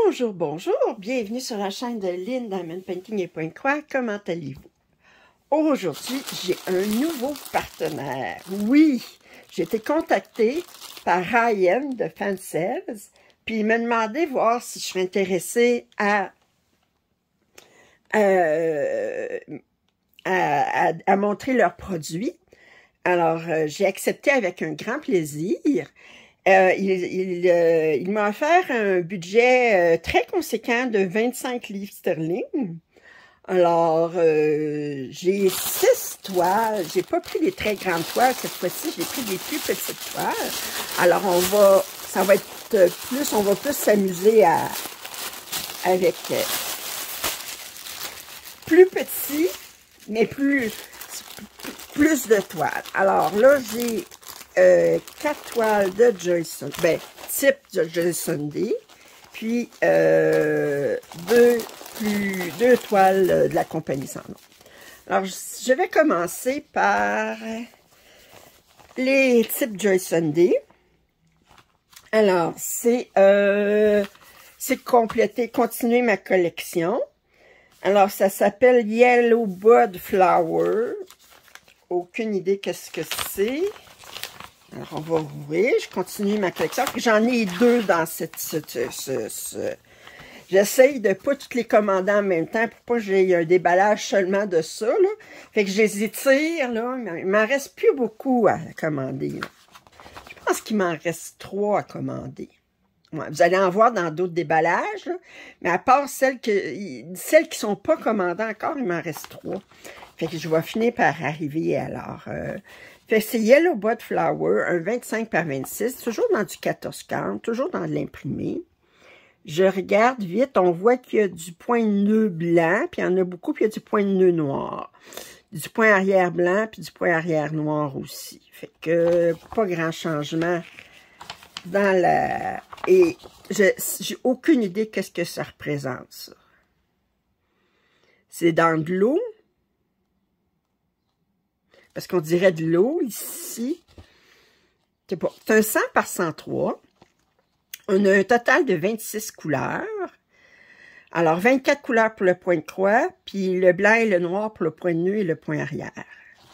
Bonjour, bonjour, bienvenue sur la chaîne de Lynn Diamond Painting et Point Croix. Comment allez-vous? Aujourd'hui, j'ai un nouveau partenaire. Oui, j'ai été contactée par Ryan de Fansels, puis il m'a demandé voir si je suis intéressée à montrer leurs produits. Alors, j'ai accepté avec un grand plaisir. Il m'a offert un budget très conséquent de 25 livres sterling. Alors, j'ai 6 toiles. J'ai pas pris des très grandes toiles cette fois-ci. J'ai pris des plus petites toiles. Alors, on va plus s'amuser avec plus petit, mais plus de toiles. Alors là, j'ai 4 toiles de Joyson, type de Joyson D, puis 2 toiles de la compagnie sans nom. Alors, je vais commencer par les types Joyson D. Alors, c'est continuer ma collection. Alors, ça s'appelle Yellow Bud Flower. Aucune idée qu'est-ce que c'est. Alors, on va ouvrir. Je continue ma collection. J'en ai 2 dans J'essaye de pas toutes les commander en même temps pour pas que j'ai un déballage seulement de ça, là. Fait que je les étire, là. Mais il m'en reste plus beaucoup à commander, là. Je pense qu'il m'en reste 3 à commander. Ouais, vous allez en voir dans d'autres déballages, là. Mais à part celles qui sont pas commandées encore, il m'en reste 3. Fait que je vais finir par arriver, alors. Fait que c'est Yellow Bud Flower, un 25 par 26, toujours dans du 14-40, toujours dans de l'imprimé. Je regarde vite, on voit qu'il y a du point de nœud blanc, puis il y en a beaucoup, puis il y a du point de nœud noir. Du point arrière blanc, puis du point arrière noir aussi. Fait que pas grand changement dans la... Et j'ai aucune idée qu'est-ce que ça représente, ça. C'est dans de l'eau. Parce qu'on dirait de l'eau ici. C'est un 100 par 103. On a un total de 26 couleurs. Alors, 24 couleurs pour le point de croix, puis le blanc et le noir pour le point de nœud et le point arrière.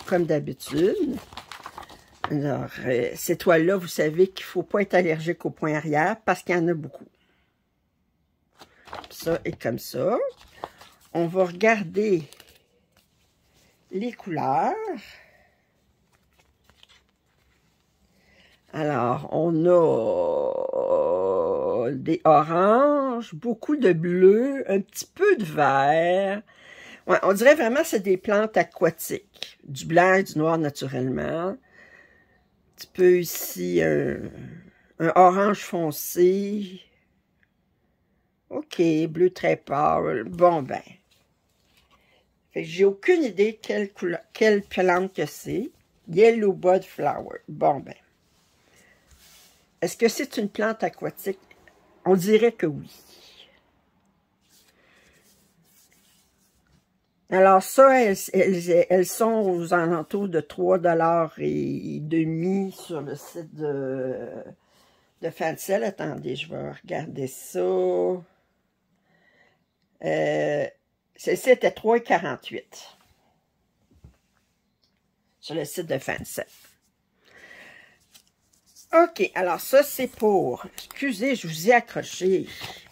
Comme d'habitude. Alors, ces toiles-là, vous savez qu'il ne faut pas être allergique au point arrière parce qu'il y en a beaucoup. Ça est comme ça. On va regarder les couleurs. Alors, on a des oranges, beaucoup de bleu, un petit peu de vert. Ouais, on dirait vraiment que c'est des plantes aquatiques. Du blanc et du noir naturellement. Un petit peu ici, un orange foncé. OK, bleu très pâle. Bon, ben. Fait que j'ai aucune idée quelle plante que c'est. Yellow Bud Flower. Bon, ben. Est-ce que c'est une plante aquatique? On dirait que oui. Alors ça, elles sont aux alentours de 3,50 $ sur le site de Fansels. Attendez, je vais regarder ça. Celle-ci était 3,48 $ sur le site de Fansels. OK, alors ça, c'est pour... Excusez, je vous ai accroché.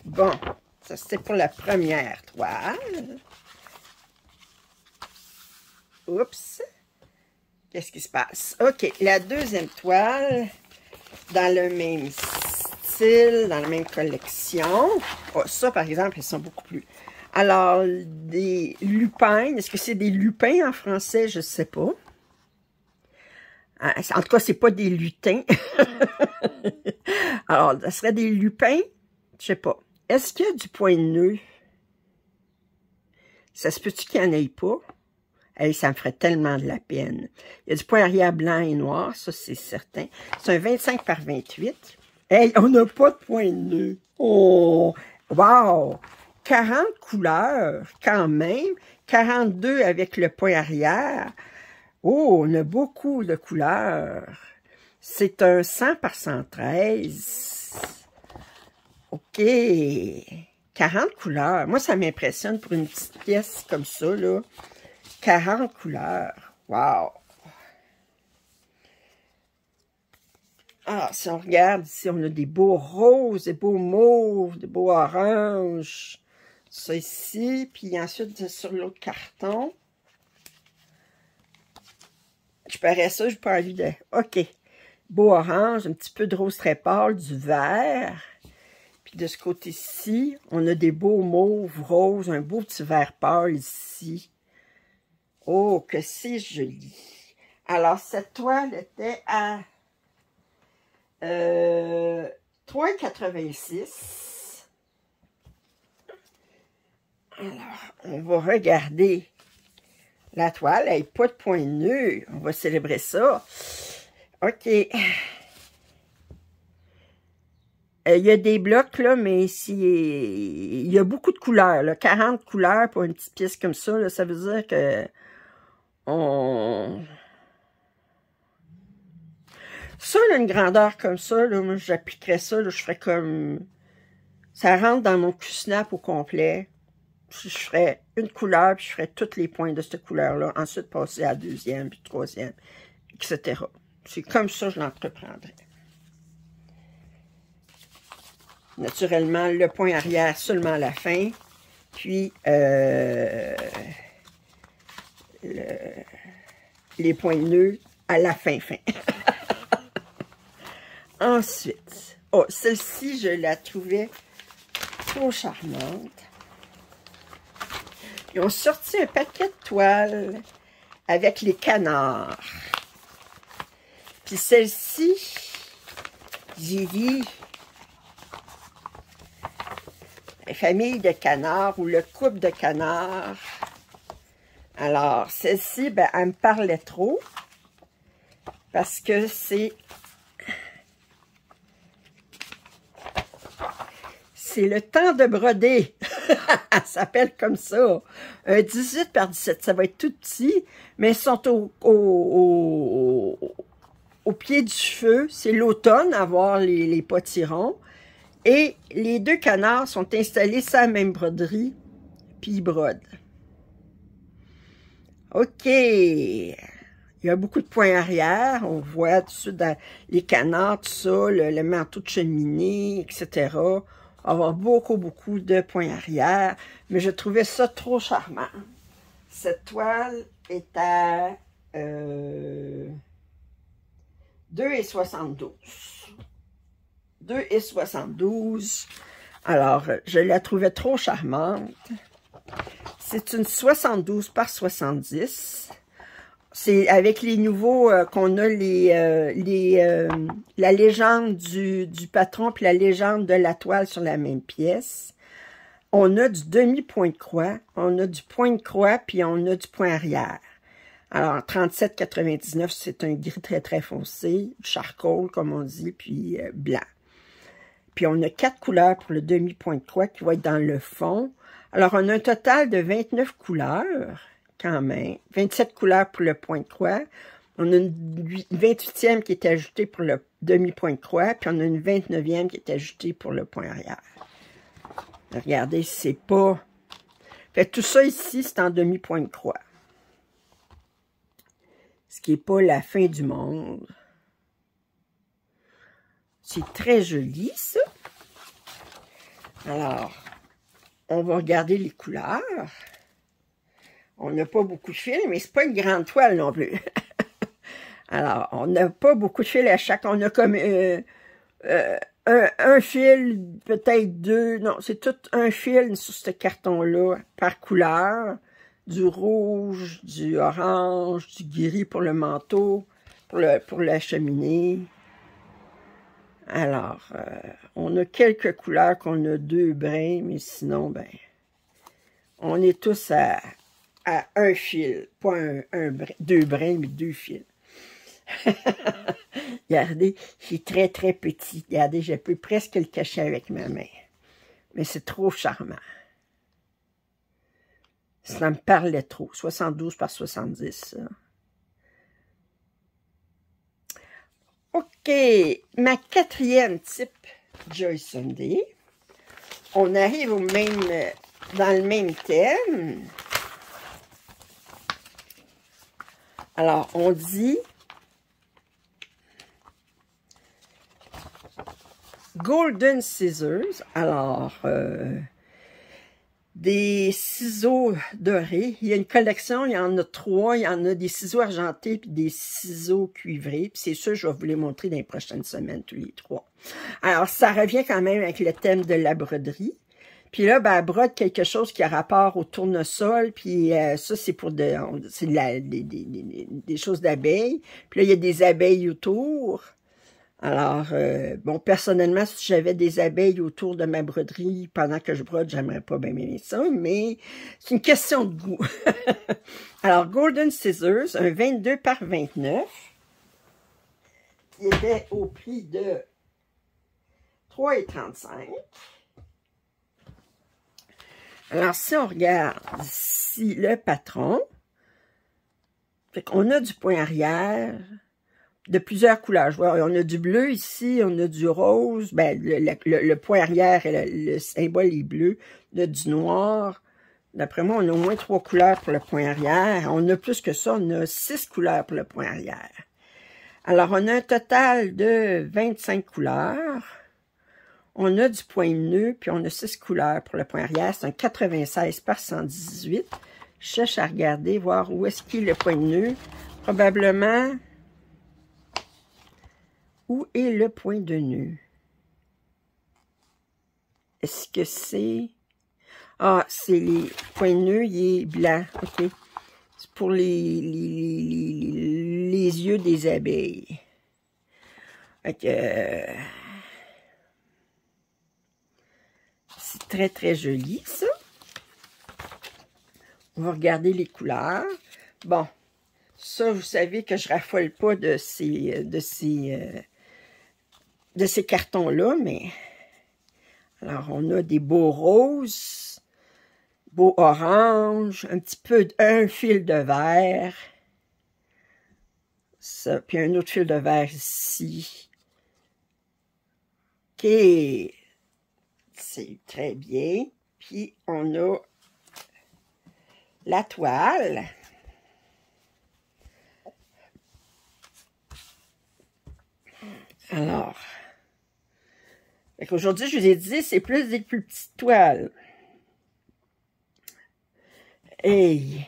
Bon, ça, c'est pour la première toile. Oups. Qu'est-ce qui se passe? OK, la deuxième toile, dans le même style, dans la même collection. Oh, ça, par exemple, elles sont beaucoup plus... Alors, des lupins. Est-ce que c'est des lupins en français? Je ne sais pas. En tout cas, c'est pas des lutins. Alors, ça serait des lupins. Je sais pas. Est-ce qu'il y a du point de nœud? Ça se peut-tu qu'il n'y en ait pas? Hey, ça me ferait tellement de la peine. Il y a du point arrière blanc et noir, ça c'est certain. C'est un 25 par 28. Hey, on n'a pas de point de nœud. Oh! Wow! 40 couleurs, quand même. 42 avec le point arrière. Oh, on a beaucoup de couleurs. C'est un 100 par 113. OK. 40 couleurs. Moi, ça m'impressionne pour une petite pièce comme ça, là. 40 couleurs. Wow! Alors, si on regarde ici, on a des beaux roses, des beaux mauves, des beaux oranges. Ça ici, puis ensuite, sur l'autre carton. Je parais ça, j'ai pas envie de... OK. Beau orange, un petit peu de rose très pâle, du vert. Puis de ce côté-ci, on a des beaux mauves roses, un beau petit vert pâle ici. Oh, que c'est joli! Alors, cette toile était à 3,86. Alors, on va regarder la toile. Elle n'a pas de point nœud. On va célébrer ça. OK. Il y a des blocs, là, mais il y a beaucoup de couleurs, là. 40 couleurs pour une petite pièce comme ça, là, ça veut dire que ça, là, une grandeur comme ça, là, moi, j'appliquerais ça, là, je ferais comme... Ça rentre dans mon Q-Snap au complet. Je ferais une couleur, puis je ferais tous les points de cette couleur-là. Ensuite, passer à la deuxième, puis troisième, etc. C'est comme ça que je l'entreprendrais. Naturellement, le point arrière seulement à la fin. Puis, les points de nœud à la fin. Ensuite, oh, celle-ci, je la trouvais trop charmante. Ils ont sorti un paquet de toiles avec les canards. Puis celle-ci, j'ai dit la famille de canards ou le couple de canards. Alors, celle-ci, ben, elle me parlait trop parce que c'est le temps de broder. Elle s'appelle comme ça. Un 18 par 17. Ça va être tout petit, mais ils sont au pied du feu. C'est l'automne à voir les potirons. Et les deux canards sont installés sur la même broderie, puis ils brodent. OK. Il y a beaucoup de points arrière. On voit tout ça dans les canards, tout ça, le manteau de cheminée, etc. Avoir beaucoup de points arrière. Mais je trouvais ça trop charmant. Cette toile est à 2,72. 2,72. Alors, je la trouvais trop charmante. C'est une 72 par 70. C'est avec les nouveaux qu'on a la légende du patron puis la légende de la toile sur la même pièce. On a du demi-point de croix, on a du point de croix, puis on a du point arrière. Alors, 37,99, c'est un gris très, très foncé, charcoal, comme on dit, puis blanc. Puis, on a 4 couleurs pour le demi-point de croix qui va être dans le fond. Alors, on a un total de 29 couleurs, quand même. 27 couleurs pour le point de croix. On a une 28e qui est ajoutée pour le demi-point de croix, puis on a une 29e qui est ajoutée pour le point arrière. Regardez, c'est pas... Fait tout ça ici, c'est en demi-point de croix. Ce qui n'est pas la fin du monde. C'est très joli, ça. Alors, on va regarder les couleurs. On n'a pas beaucoup de fils, mais c'est pas une grande toile non plus. Alors, on n'a pas beaucoup de fils à chaque... On a comme un fil, peut-être deux. Non, c'est tout un fil sur ce carton-là, par couleur. Du rouge, du orange, du gris pour le manteau, pour la cheminée. Alors, on a quelques couleurs qu'on a 2 brins, mais sinon, ben, on est tous à un fil, pas deux brins, mais 2 fils. Regardez, c'est très, très petit. Regardez, je peux presque le cacher avec ma main. Mais c'est trop charmant. Ça me parlait trop. 72 par 70, ça. OK. Ma 4e type Joy Sunday. on arrive dans le même thème. Alors, on dit Golden Scissors. Alors, des ciseaux dorés. Il y a une collection, il y en a 3. Il y en a des ciseaux argentés puis des ciseaux cuivrés. Puis c'est sûr, je vais vous les montrer dans les prochaines semaines, tous les 3. Alors, ça revient quand même avec le thème de la broderie. Puis là, ben, elle brode quelque chose qui a rapport au tournesol. Puis ça, c'est pour des choses d'abeilles. Puis là, il y a des abeilles autour. Alors, bon, personnellement, si j'avais des abeilles autour de ma broderie pendant que je brode, j'aimerais pas bien aimer ça, mais c'est une question de goût. Alors, Golden Scissors, un 22 par 29, qui était au prix de 3,35. Alors, si on regarde ici le patron, fait qu'on a du point arrière, de plusieurs couleurs. Je vois, on a du bleu ici, on a du rose, ben, le point arrière, le symbole est bleu, on a du noir. D'après moi, on a au moins 3 couleurs pour le point arrière. On a plus que ça, on a 6 couleurs pour le point arrière. Alors, on a un total de 25 couleurs. On a du point nœud, puis on a 6 couleurs pour le point arrière. C'est un 96 par 118. Je cherche à regarder, voir où est-ce qu'il est le point nœud. Probablement... Où est le point de nœud? Est-ce que c'est... Ah, c'est les points de nœud, il est blanc. OK. C'est pour les yeux des abeilles. OK. C'est très, très joli, ça. On va regarder les couleurs. Bon. Ça, vous savez que je raffole pas de ces cartons-là, mais... Alors, on a des beaux roses, beaux oranges, un fil de vert. Ça, puis un autre fil de vert ici. OK. C'est très bien. Puis, on a la toile. Alors, aujourd'hui, je vous ai dit, c'est plus des plus petites toiles. Hey!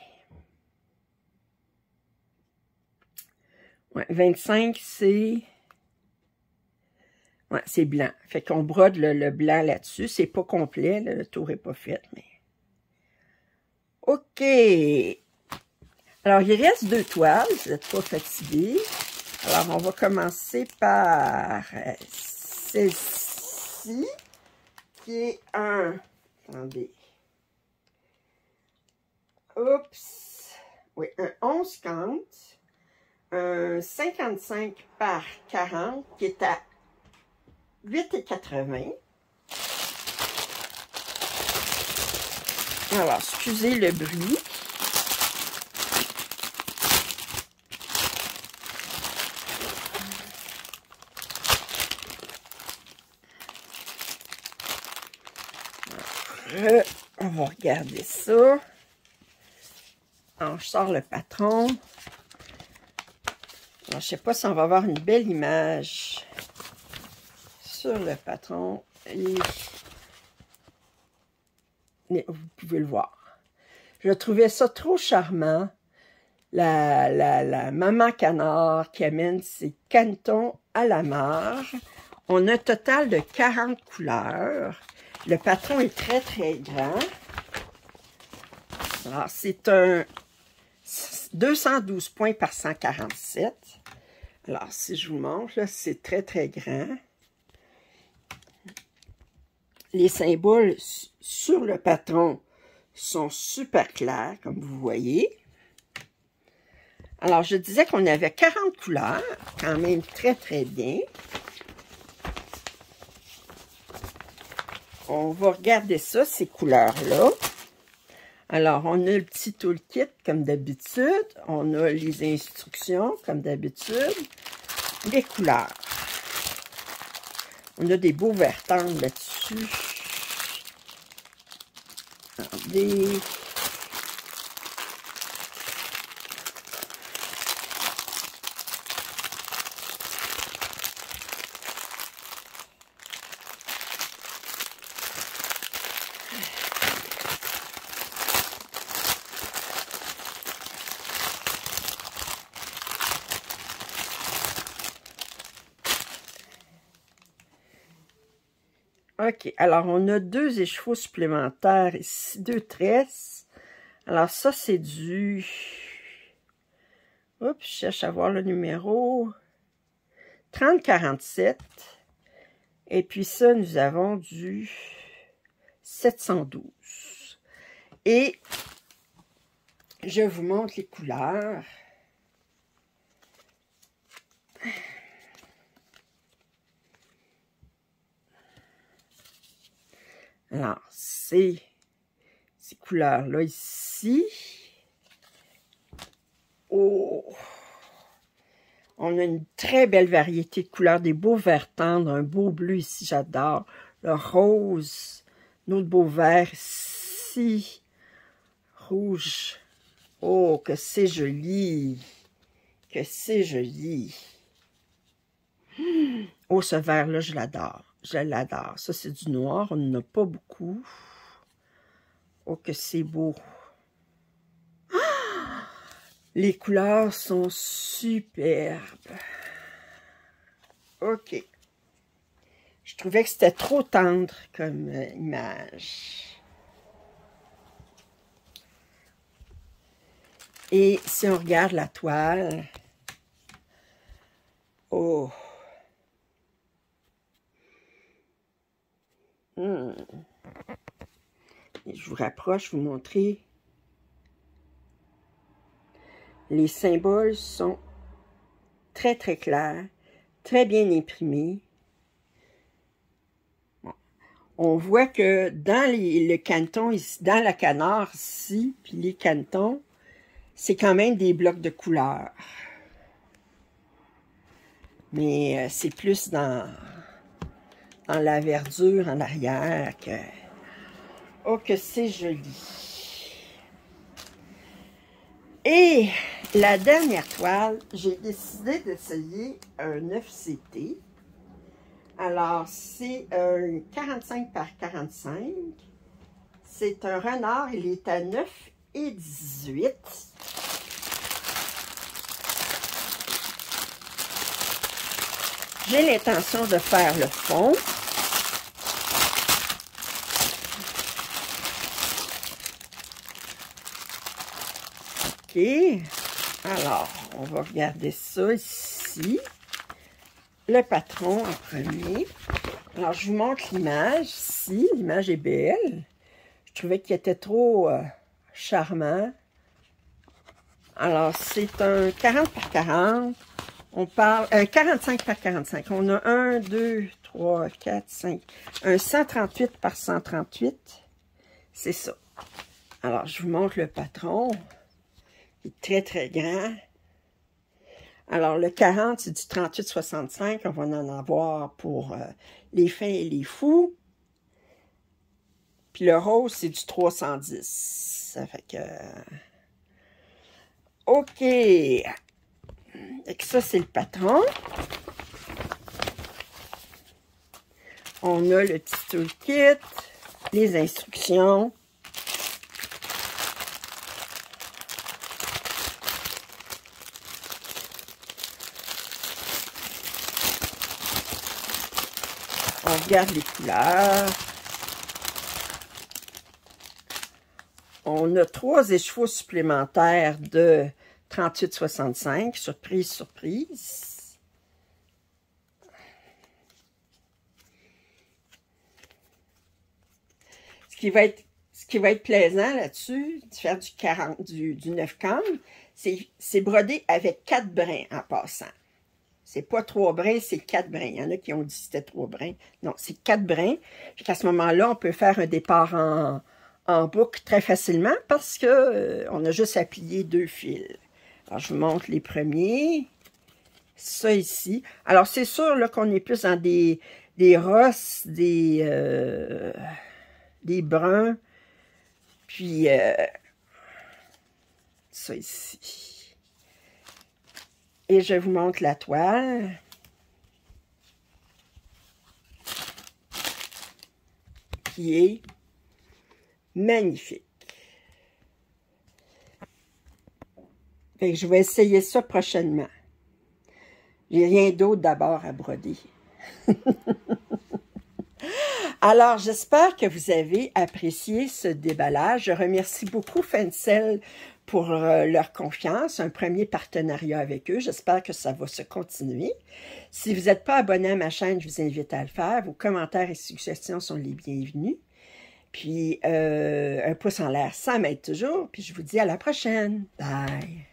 Ouais, 25, c'est... Ouais, c'est blanc. Fait qu'on brode le blanc là-dessus. C'est pas complet, là, le tour est pas fait, mais... OK! Alors, il reste 2 toiles. Vous n'êtes pas fatigués. Alors, on va commencer par celle-ci, qui est un... Attendez. Oups! Oui, un 11 compte. Un 55 par 40, qui est à 8,80. Alors, excusez le bruit. On va regarder ça. Alors, je sors le patron. Alors, je ne sais pas si on va avoir une belle image sur le patron. Mais vous pouvez le voir. Je trouvais ça trop charmant. La maman canard qui amène ses canetons à la mare. On a un total de 40 couleurs. Le patron est très, très grand. Alors, c'est un 212 points par 147. Alors, si je vous montre, là, c'est très, très grand. Les symboles sur le patron sont super clairs, comme vous voyez. Alors, je disais qu'on avait 40 couleurs, quand même très, très bien. On va regarder ça, ces couleurs-là. Alors, on a le petit toolkit, comme d'habitude. On a les instructions, comme d'habitude. Les couleurs. On a des beaux verres tendres là-dessus. Regardez. OK, alors on a 2 échevaux supplémentaires ici, 2 tresses. Alors ça, c'est du... Oups, je cherche à voir le numéro. 3047. Et puis ça, nous avons du 712. Et je vous montre les couleurs. Alors, ces couleurs-là ici. Oh! On a une très belle variété de couleurs, des beaux verts tendres, un beau bleu ici, j'adore. Le rose, notre beau vert ici. Rouge. Oh, que c'est joli! Que c'est joli! Oh, ce vert-là, je l'adore. Je l'adore. Ça, c'est du noir. On n'en a pas beaucoup. Oh, que c'est beau. Ah! Les couleurs sont superbes. OK. Je trouvais que c'était trop tendre comme image. Et si on regarde la toile... Oh! Et je vous rapproche, vous montrer. Les symboles sont très, très clairs, très bien imprimés. Bon. On voit que dans le canton, ici, dans la canard ici, puis les cantons, c'est quand même des blocs de couleurs. Mais c'est plus dans la verdure en arrière que... Oh, que c'est joli! Et la dernière toile, j'ai décidé d'essayer un 9CT. Alors, c'est un 45 par 45. C'est un renard, il est à 9,18. J'ai l'intention de faire le fond. OK. Alors, on va regarder ça ici. Le patron en premier. Alors, je vous montre l'image ici. L'image est belle. Je trouvais qu'il était trop charmant. Alors, c'est un 40 par 40. On parle... 45 par 45. On a 1, 2, 3, 4, 5. Un 138 par 138. C'est ça. Alors, je vous montre le patron. Il est très, très grand. Alors, le 40, c'est du 38,65. On va en avoir pour les fins et les fous. Puis le rose, c'est du 310. Ça fait que... OK. Et ça, c'est le patron. On a le petit toolkit, les instructions. On regarde les couleurs. On a 3 échevaux supplémentaires de 38,65. Surprise, surprise. Ce qui va être plaisant là-dessus, de faire du 9 cannes, c'est brodé avec 4 brins en passant. C'est pas 3 brins, c'est 4 brins. Il y en a qui ont dit que c'était 3 brins. Non, c'est 4 brins. Puis qu'à ce moment-là, on peut faire un départ en boucle très facilement parce que on a juste à plier 2 fils. Alors, je vous montre les premiers. Ça ici. Alors, c'est sûr là qu'on est plus dans des rosses, des bruns. Puis, ça ici. Et je vous montre la toile. Qui est magnifique. Fait que je vais essayer ça prochainement. J'ai rien d'autre d'abord à broder. Alors, j'espère que vous avez apprécié ce déballage. Je remercie beaucoup Fencel pour leur confiance, un premier partenariat avec eux. J'espère que ça va se continuer. Si vous n'êtes pas abonné à ma chaîne, je vous invite à le faire. Vos commentaires et suggestions sont les bienvenus. Puis, un pouce en l'air, ça m'aide toujours. Puis, je vous dis à la prochaine. Bye!